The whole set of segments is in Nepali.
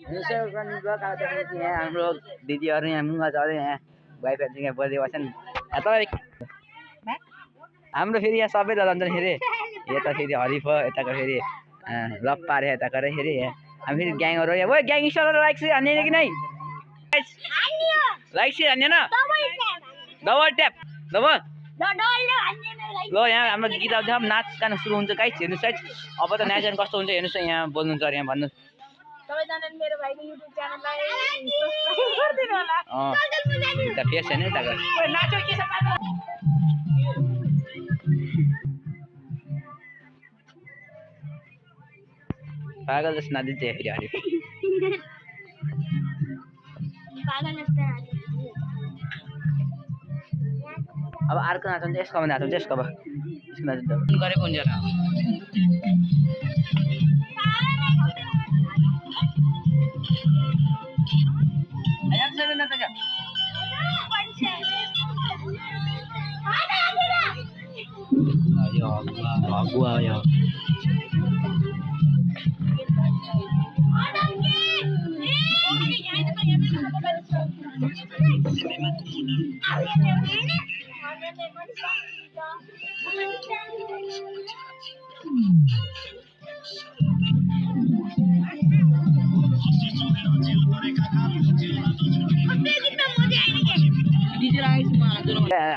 यसो गर्नु ब्लग आउँदाखेरि यहाँ हाम्रो दिदीहरू यहाँ मुङ्गा चढ्दै यहाँ वाइफाई यहाँ बज्दै बस्छन् हाम्रो फेरि यहाँ सबै जान्छन् फेरि यता फेरि हरिफ यताको फेरि लप्पा अरे यताको अरे फेरि हामी फेरि ग्याङहरू यहाँ ओ ग्याङ स्टारहरू लाइक चाहिँ हान्ने कि नै लाइक चाहिँ हान्ने न डबल ट्याप डबल ल यहाँ हाम्रो गीत अब नाच गान सुरु हुन्छ गाइस हेर्नुहोस् गाइस अब त नाच गान कस्तो हुन्छ हेर्नुहोस् यहाँ बोल्नुहुन्छ अरे यहाँ भन्नु सबैजनाले मेरो भाइको युट्युब च्यानललाई सब्स्क्राइब गरिदिनु होला त फेस हैन त ओइ नाचो के छ पागल जस्तो नाच्दै थियो फेरि अरे पागल जस्तो अब अर्को नाच्छ यसको नाच्छ यसको अब यसको नाच्छ गरेको हुन्छ यो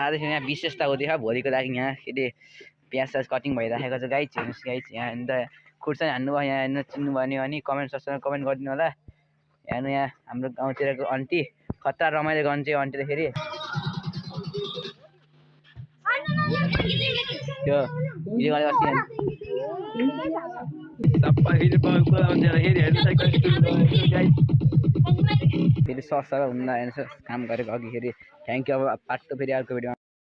आज यहाँ विशेषता हो देखा भोलिको लागि यहाँ फेरि प्याज साज कटिङ भइराखेको छ गाइस हेर्नुहोस् गाइस यहाँ अन्त खुर्सानी हान्नुभयो यहाँ हेर्नु चिन्नुभयो भने कमेन्ट सेक्सनमा कमेन्ट गरिदिनु होला हेर्नु यहाँ हाम्रो गाउँतिरको आन्टी खतरा रमाइलो गर्छ आन्टीले फेरि त्यो भिडियो गरेको अस्ति फेरि सर हुँदा काम गरेको अघि फेरि थ्याङ्क यू अब पार्ट फेरि अर्को भिडियो